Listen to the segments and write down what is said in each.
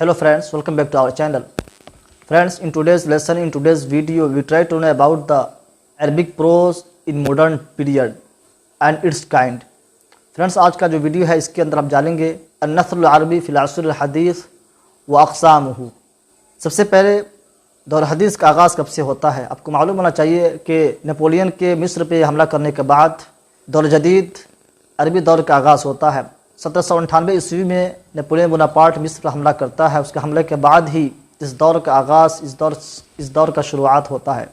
Hello friends, welcome back to our channel. Friends, in today's lesson, in today's video, we try to know about the Arabic prose in modern period and its kind. Friends, आज का जो video है इसके अंदर आप जानेंगे अन्नस्र अल-अरबी fill असर अल-हदीस व अक़सामुहु। सबसे पहले दौर हदीस का आगाज़ कब से होता है? आपको मालूम होना चाहिए कि नेपोलियन के मिस्र पे हमला करने के बाद दौर जदीद अरबी दौर का आगाज़ होता है। 1798 ईस्वी में नेपोलियन बोनापार्ट मिस्र पर हमला करता है। उसके हमले के बाद ही इस दौर का आगाज़, इस दौर का शुरुआत होता है।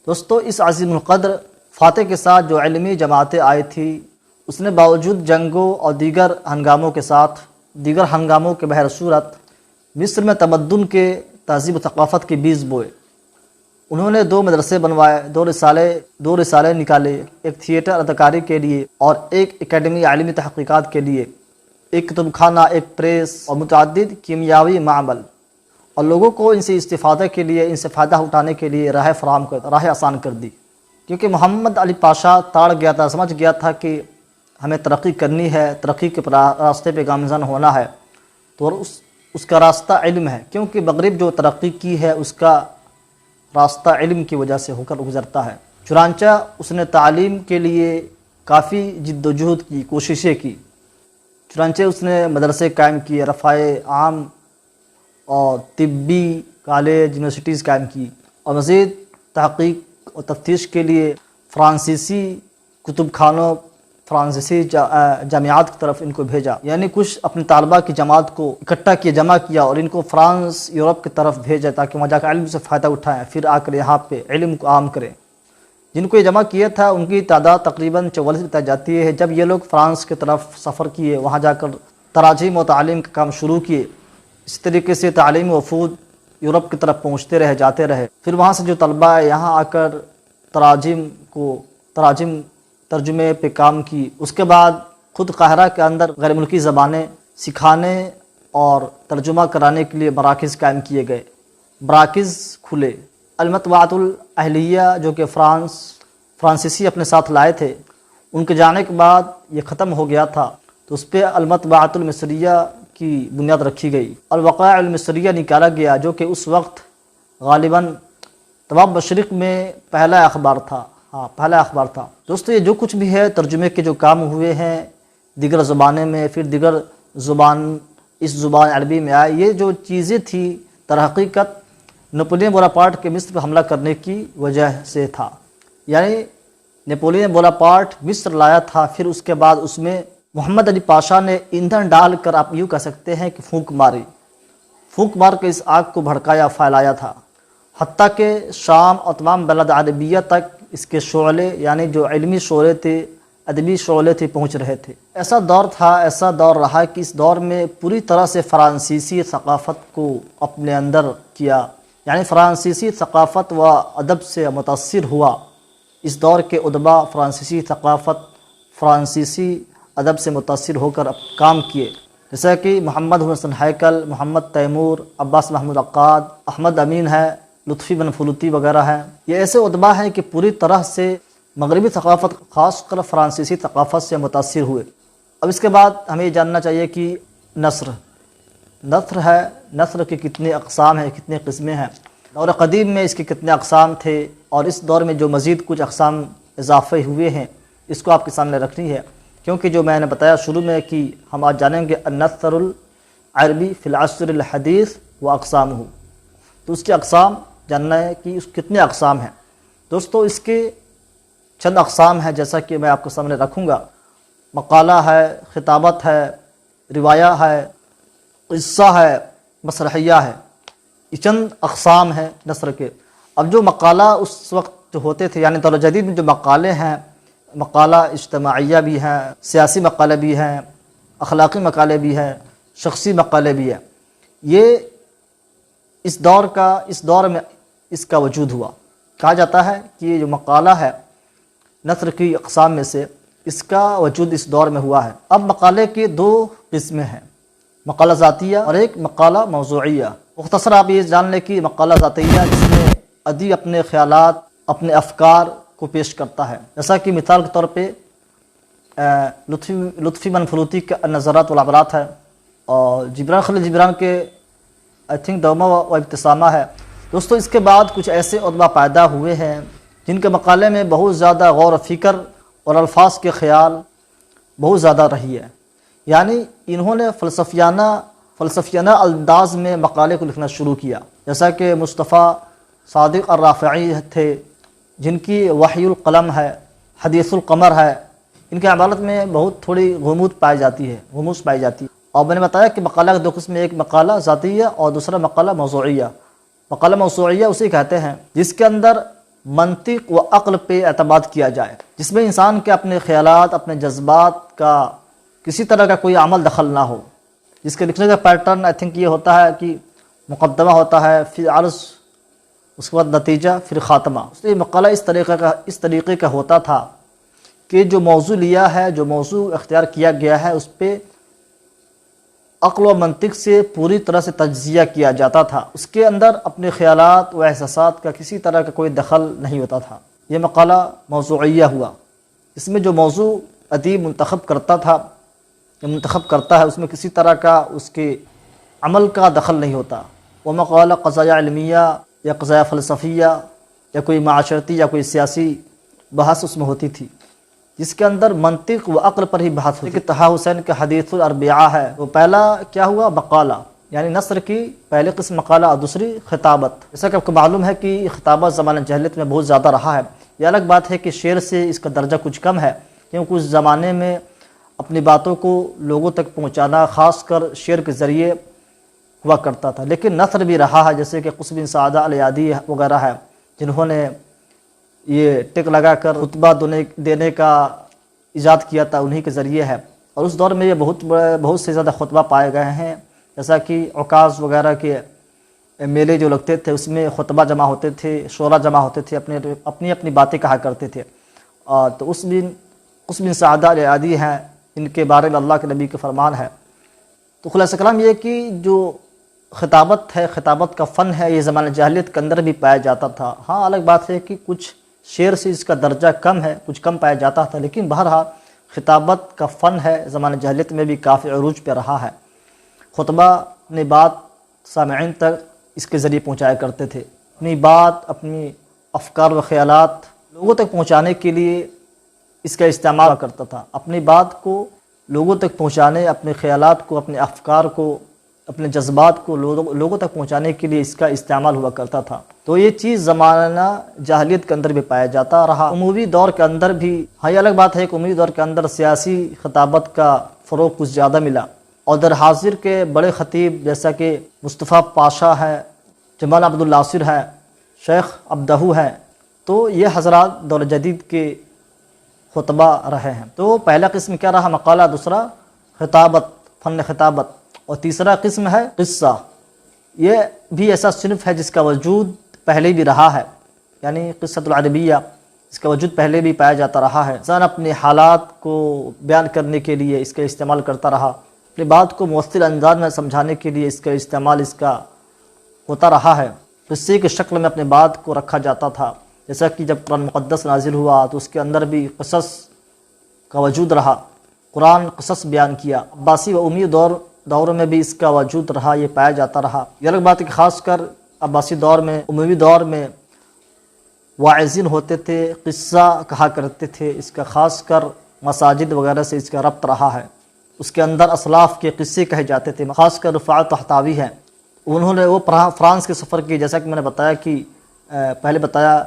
दोस्तों, इस अज़ीमुल क़द्र फ़ातह के साथ जो इल्मी जमातें आई थी, उसने बावजूद जंगों और दीगर हंगामों के बहर सूरत मिस्र में तमद्दुन के तहज़ीब व सक़ाफ़त के बीज बोए। उन्होंने 2 मदरसे बनवाए, 2 रिसाले निकाले, एक थिएटर अदाकारी के लिए और एक एकेडमी आलिमी तहक़ीक़ात के लिए, एक कुतुबखाना, एक प्रेस और मुतअद्दिद कीमियावी मामल, और लोगों को इनसे इस्तिफ़ादे के लिए, इनसे फ़ायदा उठाने के लिए राह आसान कर दी। क्योंकि मोहम्मद अली पाशा ताड़ गया था, समझ गया था कि हमें तरक्की करनी है, तरक्की के रास्ते पे गामज़न होना है, तो उसका रास्ता इल्म है। क्योंकि मगरिब जो तरक्की की है उसका रास्ता इल्म की वजह से होकर गुज़रता है। चुनांचा उसने तालीम के लिए काफ़ी जिद्दोजहद की, कोशिशें की। चुनांचे उसने मदरसे कायम किए, रफ़ाए आम और तिब्बी कॉलेज, यूनिवर्सिटीज़ कायम की, और मज़ीद तहक़ीक़ और तफ्तीश के लिए फ़्रांसीसी कुतुबखानों, फ़्रांसीसी जामियात की तरफ इनको भेजा। यानी कुछ अपने तालबा की जमात को इकट्ठा किया, जमा किया और इनको फ्रांस, यूरोप की तरफ भेजा ताकि वहाँ जाकर इल्म से फ़ायदा उठाएँ, फिर आकर यहाँ पे इल्म को आम करें। जिनको ये जमा किया था उनकी तादाद तकरीबन 44 बताई जाती है। जब ये लोग फ्रांस की तरफ सफ़र किए, वहाँ जाकर तराजीम व तालीम का काम शुरू किए, इस तरीके से तालीमी वफूद यूरोप की तरफ पहुँचते रहे, जाते रहे। फिर वहाँ से जो तलबा यहाँ आकर तराजिम तर्जुमे पे काम की। उसके बाद ख़ुद काहिरा के अंदर गैर मुल्की ज़बानें सिखाने और तर्जुमा कराने के लिए मराकिज़ कायम किए गए, मराकिज़ खुले। अल-मतबअतुल अहलिया जो कि फ्रांसीसी अपने साथ लाए थे, उनके जाने के बाद ये ख़त्म हो गया था, तो उस पर अल-मतबअतुल मिस्रिया की बुनियाद रखी गई। अल-वक़ाइउल मिस्रिया निकाला गया, जो कि उस वक्त ग़ालिबन तमाम मशरिक़ में पहला अखबार था। दोस्तों, ये जो कुछ भी है तर्जुमे के जो काम हुए हैं दीगर ज़ुबानें में, फिर दीगर ज़ुबान इस ज़ुबान अरबी में आए, ये जो चीज़ें थी दरहकीकत नेपोलियन बोनापार्ट के मिस्र पर हमला करने की वजह से था। यानी नेपोलियन बोनापार्ट मिस्र लाया था, फिर उसके बाद उसमें मोहम्मद अली पाशा ने ईंधन डालकर, आप यूँ कह सकते हैं कि फूंक मार के इस आग को भड़काया, फैलाया था। हत्ता के शाम और तमाम बलद अरबिया तक इसके शोले, यानी जो इल्मी शोले थे, अदबी शोले थे, पहुँच रहे थे। ऐसा दौर रहा कि इस दौर में पूरी तरह से फ़्रांसीसी सक़ाफ़त को अपने अंदर किया, यानी फ़्रांसीसी सक़ाफ़त व अदब से मुतासिर हुआ। इस दौर के उदबा फ़्रांसीसी सक़ाफ़त, फ़्रांसीसी अदब से मुतासिर होकर काम किए, जैसा कि मोहम्मद हुसैन हैकल, मोहम्मद तैमूर, अब्बास महमूद अक्काद, अहमद अमीन है, लुत्फ़ी बन फलूती वगैरह हैं। ये ऐसे उदबा हैं कि पूरी तरह से मगरबी सक़ाफ़त, ख़ासकर फ़्रांसीसी सक़ाफ़त से मुतासिर हुए। अब इसके बाद हमें ये जानना चाहिए कि नस्र की कितनी अक़साम हैं, कितनी किस्में हैं, दौर क़दीम में इसके कितने अक़साम थे, और इस दौर में जो मज़ीद कुछ अक़साम इजाफ़े हुए हैं, इसको आपके सामने रखनी है। क्योंकि जो मैंने बताया शुरू में कि हम आज जानेंगे अन्नस्रुल अरबी फिल असर अल हदीस व अक़सामुहु, तो उसके अक़साम जानना है कि उस कितने अक़साम हैं। दोस्तों, इसके चंद अक़साम हैं, जैसा कि मैं आपके सामने रखूँगा। मक़ाला है, ख़िताबत है, रिवाया है, क़िस्सा है, मसरहिया है। ये चंद अक़साम हैं नस्र के। अब जो मक़ाला उस वक्त जो होते थे, यानी दौर जदीद में जो मक़ाले हैं, मक़ाला इज्तिमाइया भी हैं, सियासी मक़ाले भी हैं, अखलाक़ी मक़ाले भी हैं, शख़सी मक़ाले भी हैं। ये इस दौर में इसका वजूद हुआ। कहा जाता है कि ये जो मक़ाला है नस्र की अक़साम में से, इसका वजूद इस दौर में हुआ है। अब मक़ाले की 2 किस्में हैं, मक़ाला ज़ातिया और एक मक़ाला मौज़ूइया। मुख़्तसर आप ये जान लें कि मक़ाला ज़ातिया, जिसमें अदीब अपने ख़यालात, अपने अफ़कार को पेश करता है। जैसा कि मिसाल के तौर पे लुत्फ़ी बन फलूती के नज़रात वल अबरात है, और जिब्रान खलील जिब्रान के आई थिंक दौमा व इब्तिसामा है। दोस्तों इसके बाद कुछ ऐसे उदबा पैदा हुए हैं जिनके मकाले में बहुत ज़्यादा गौर व फिक्र और अल्फाज के ख्याल बहुत ज़्यादा रही है। यानी इन्होंने फ़लसफियाना अंदाज में मकाले को लिखना शुरू किया, जैसा कि मुस्तफ़ा सादिक़ अर्राफ़ई थे जिनकी वहीउल क़लम है, हदीसुल क़मर है। इनकी इबारत में बहुत थोड़ी गुमूस पाई जाती है। और मैंने बताया कि मकाला के दो किस्म, एक मकाला ज़ातिया और दूसरा मकाला मौज़ूइया। मकाला मौज़ूइया उसे कहते हैं जिसके अंदर मंतिक व अक्ल पे एतमाद किया जाए, जिसमें इंसान के अपने ख़यालात, अपने जज्बात का किसी तरह का कोई अमल दखल ना हो। जिसके लिखने का पैटर्न आई थिंक ये होता है कि मुक़द्दमा होता है, फिर अर्ज़, उसके बाद नतीजा, फिर ख़ात्मा। तो ये मकाला इस तरीक़े का होता था कि जो मौजू लिया है, जो मौजू इख्तियार किया गया है, उस पर अक्ल व मंतिक से पूरी तरह से तज्ज़िया किया जाता था। उसके अंदर अपने ख़यालात व एहसासात का किसी तरह का कोई दखल नहीं होता था। ये मकाला मौज़ूइया हुआ। इसमें जो मौजू अदीब मुंतखब करता है उसमें किसी तरह का उसके अमल का दखल नहीं होता। वो मकाला क़ज़ाया इल्मिया या क़ज़ाया फ़लसफ़िया या कोई माशरती या कोई सियासी बहस उसमें होती थी, जिसके अंदर मंतिक व अक्ल पर ही बहस होती। कि तहा हुसैन का हदीसुल अरबिया है, वो पहला क्या हुआ, मकाला, यानी नस्र की पहली किस्म मकाला और दूसरी खिताबत। जैसा कि आपको मालूम है कि खिताबत ज़माने जहलियत में बहुत ज़्यादा रहा है। ये अलग बात है कि शेर से इसका दर्जा कुछ कम है, क्योंकि उस ज़माने में अपनी बातों को लोगों तक पहुँचाना ख़ासकर शेर के ज़रिए हुआ करता था। लेकिन नस्र भी रहा है, जैसे कि क़ुस बिन सादा अल-यादी वगैरह है, जिन्होंने ये टिक लगाकर खुतबा देने का इजाद किया था, उन्हीं के ज़रिए है। और उस दौर में ये बहुत से ज़्यादा खुतबा पाए गए हैं, जैसा कि औकाज़ वगैरह के मेले जो लगते थे उसमें खुतबा जमा होते थे, शोरा जमा होते थे, अपनी बातें कहा करते थे। तो क़ुस बिन सादा अल-यादी हैं, इनके बारे में अल्लाह के नबी के फरमान है। तो खुलासा कलाम ये कि जो खिताबत है, खिताबत का फ़न है, ये ज़माने जाहिलियत के अंदर भी पाया जाता था। हाँ, अलग बात है कि कुछ शेर से इसका दर्जा कम है, कुछ कम पाया जाता था, लेकिन बहरहाल खिताबत का फ़न है ज़माने जाहिलियत में भी काफ़ी अरूज पे रहा है। खुतबा अपनी बात सामईन तक इसके ज़रिए पहुँचाया करते थे। अपनी बात, अपनी अफ़कार व ख़यालात लोगों तक पहुँचाने के लिए इसका इस्तेमाल करता था। अपनी बात को लोगों तक पहुँचाने, अपने ख़यालात को, अपने अफ़कार को, अपने जज्बात को लोगों तक पहुँचाने के लिए इसका इस्तेमाल हुआ करता था। तो ये चीज़ ज़माना जाहिलियत के अंदर भी पाया जाता रहा। उमवी दौर के अंदर भी, हाँ, ये अलग बात है कि उमवी दौर के अंदर सियासी खिताबत का फ़रोग़ कुछ ज़्यादा मिला। और दर हाजिर के बड़े ख़तीब जैसा कि मुस्तफ़ा पाशा है, जमाल अब्दुल नासिर है, शेख अब्दहू है, तो ये हज़रात दौर जदीद के खुतबा रहे हैं। तो पहला किस्म क्या रहा, मकाला, दूसरा खिताबत, फ़न खिताबत, और तीसरा किस्म है क़िस्सा। ये भी ऐसा सिनफ है जिसका वजूद पहले भी रहा है, यानी क़िस्सतुल अरबिया, इसका वजूद पहले भी पाया जाता रहा है। इंसान अपने हालात को बयान करने के लिए इसका इस्तेमाल करता रहा, अपनी बात को मुफ़स्सिल अंदाज में समझाने के लिए इसका इस्तेमाल होता रहा है। क़िस्से की शक्ल में अपनी बात को रखा जाता था। जैसा कि जब कुरान मुक़द्दस नाजिल हुआ तो उसके अंदर भी क़िसस का वजूद रहा, कुरान क़िसस बयान किया। अब्बासी व उमवी दौर में भी इसका वजूद रहा, ये पाया जाता रहा। ये अलग बात है कि ख़ासकर अब्बासी दौर में, उमवी दौर में वाइज़िन होते थे, क़िस्सा कहा करते थे। इसका ख़ासकर मसाजिद वगैरह से इसका रब्त रहा है। उसके अंदर असलाफ़ के क़िस्से कहे जाते थे। ख़ासकर रुफ़ाअत तहतावी हैं, उन्होंने वो फ्रांस के सफ़र की, जैसा कि मैंने बताया कि पहले बताया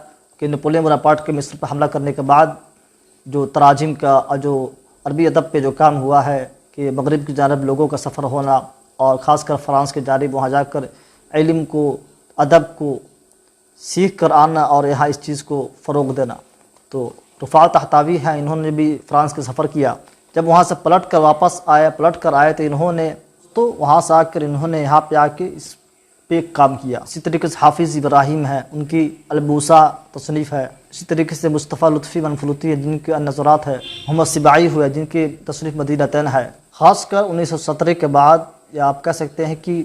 कि नेपोलियन बोनापार्ट के मिस्र पर हमला करने के बाद जो तराजिम का और जो अरबी अदब पे जो काम हुआ है कि मगरिब की जानब लोगों का सफ़र होना और ख़ासकर फ़्रांस के जानिब वहाँ जाकर इल्म को, अदब को सीख कर आना और यहाँ इस चीज़ को फ़रोग़ देना। तो रुफ़ाअत तहतावी हैं, इन्होंने भी फ़्रांस के सफ़र किया। जब वहाँ से पलट कर आए तो वहाँ से आकर इन्होंने यहाँ पे आके इस पे काम किया। इसी तरीके से हाफिज़ इब्राहिम है, उनकी अलबूसा तसनीफ़ है। इसी तरीके से मुस्तफ़ा लुत्फ़ी मनफलूती है, जिनके अन्नज़रात है। मोहम्मद सिबाई हुए, जिनकी तसनीफ़ मदीनतैन है। ख़ासकर 1917 के बाद, या आप कह सकते हैं कि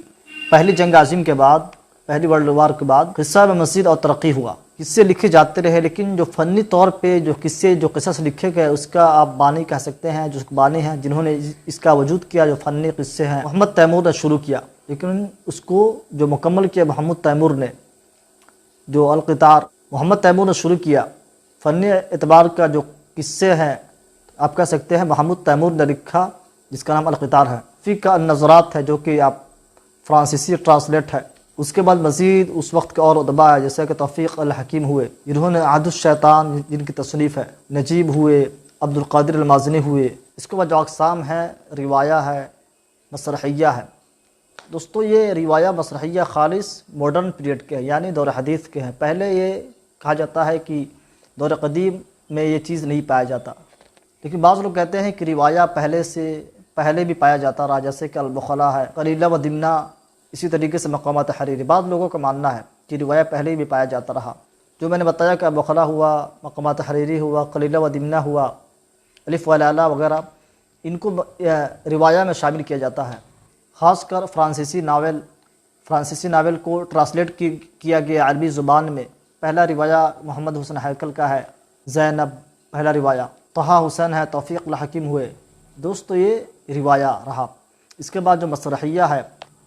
पहली जंग आज़िम के बाद, पहली वर्ल्ड वार के बाद क़िस्सा में मज़ीद और तरक्की हुआ। किस्से लिखे जाते रहे, लेकिन जो फ़नी तौर पे जो क़िस्सस लिखे गए उसका आप बानी कह सकते हैं, जो बानी हैं जिन्होंने इसका वजूद किया, जो फ़नी क़िस्से हैं, मोहम्मद तैमूर ने शुरू किया। لیکن اس کو جو مکمل کیا محمد تیمور نے، جو القطار محمد تیمور نے شروع کیا، فنی اعتبار کا جو قصے ہیں آپ کہہ سکتے ہیں محمد تیمور نے لکھا، جس کا نام القطار ہے۔ فقہ النظرات ہے جو کہ آپ فرانسیسی ٹرانسلیٹ ہے۔ اس کے بعد مزید اس وقت کے اور ادباء ہے جیسے کہ توفیق الحکیم ہوئے، جنہوں نے عہد الشیطان جن کی تصنیف ہے، نجیب ہوئے، عبد القادر المازنی ہوئے۔ اس کے بعد جو اقسام ہیں، روایہ ہے، مسرحیہ ہے۔ دوستو یہ روایہ مسرحیہ خالص ماڈرن پیریڈ کے ہیں، یعنی دور حدیث کے ہیں۔ پہلے یہ کہا جاتا ہے کہ دور قدیم میں یہ چیز نہیں پایا جاتا، لیکن بعض لوگ کہتے ہیں کہ روایہ پہلے بھی پایا جاتا رہا، جیسے کہ البخلا ہے، قلیلہ و دمنہ، اسی طریقے سے مقامات حریری۔ بعض لوگوں کا ماننا ہے کہ روایہ پہلے بھی پایا جاتا رہا، جو میں نے بتایا کہ البخلا ہوا، مقامات حریری ہوا، قلیلہ و دمنہ ہوا، الف والعلا وغیرہ، ان کو روایہ میں شامل کیا جاتا ہے۔ خاص کر فرانسیسی ناول کو ٹرانسلیٹ کیا گیا عربی زبان میں۔ پہلا روایہ محمد حسن ہیکل کا ہے، زینب پہلا روایہ، طہا حسین ہے، توفیق الحکیم ہوئے۔ دوستو یہ روایہ رہا۔ اس کے بعد جو مسرحیہ ہے،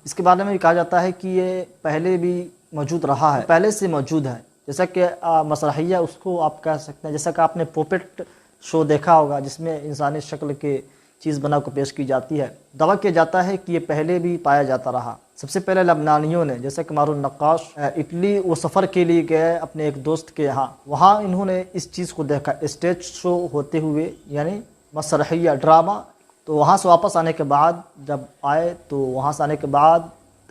اس کے بارے میں بھی کہا جاتا ہے کہ یہ پہلے بھی موجود رہا ہے، پہلے سے موجود ہے۔ جیسا کہ مسرحیہ اس کو آپ کہہ سکتے ہیں، جیسا کہ آپ نے پوپٹ شو دیکھا ہوگا جس میں انسانی شکل کے چیز بنا کو پیش کی جاتی ہے۔ دعویٰ کیا جاتا ہے کہ یہ پہلے بھی پایا جاتا رہا۔ سب سے پہلے لبنانیوں نے، جیسے کہ مارو النقاش اٹلی وہ سفر کے لیے گئے اپنے ایک دوست کے یہاں، وہاں انہوں نے اس چیز کو دیکھا اسٹیج شو ہوتے ہوئے، یعنی مسرحیہ ڈرامہ۔ تو وہاں سے واپس آنے کے بعد جب آئے تو وہاں سے آنے کے بعد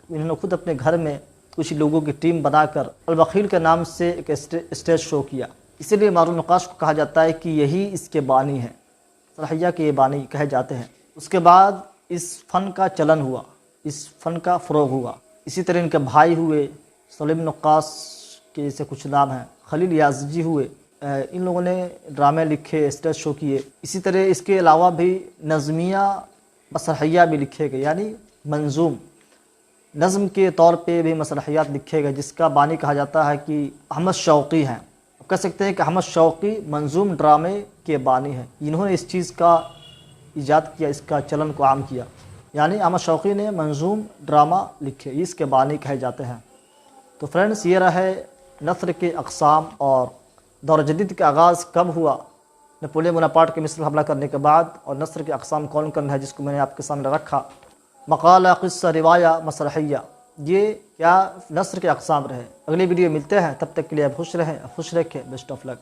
انہوں نے خود اپنے گھر میں کچھ لوگوں کی ٹیم بنا کر البخیل کے نام سے ایک اسٹیج شو کیا۔ اسی لیے مارو النقاش کو کہا جاتا ہے کہ یہی اس کے بانی ہیں، مسرحیہ کے یہ بانی کہے جاتے ہیں۔ اس کے بعد اس فن کا چلن ہوا، اس فن کا فروغ ہوا۔ اسی طرح ان کے بھائی ہوئے، سلیم نقاش کے جیسے کچھ نام ہیں، خلیل یازجی ہوئے، ان لوگوں نے ڈرامے لکھے، اسٹیج شو کیے۔ اسی طرح اس کے علاوہ بھی نظمیہ مسرحیہ بھی لکھے گئے، یعنی منظوم نظم کے طور پہ بھی مسرحیات لکھے گئے، جس کا بانی کہا جاتا ہے کہ احمد شوقی ہیں۔ آپ کہہ سکتے ہیں کہ احمد شوقی منظوم ڈرامے کے بانی ہیں، انہوں نے اس چیز کا ایجاد کیا، اس کا چلن کو عام کیا، یعنی احمد شوقی نے منظوم ڈرامہ لکھے، اس کے بانی کہے جاتے ہیں۔ تو فرینڈس یہ رہے نثر کے اقسام اور دور جدید کا آغاز کب ہوا نپولین بوناپارٹ کے مصر حملہ کرنے کے بعد، اور نثر کے اقسام کون کون ہے جس کو میں نے آپ کے سامنے رکھا، مقالہ، قصہ، روایہ، مسرحیہ، یہ کیا نثر کے اقسام رہے۔ اگلی ویڈیو ملتے ہیں، تب تک کے لیے آپ خوش رہیں، خوش رکھیں، بیسٹ آف لک۔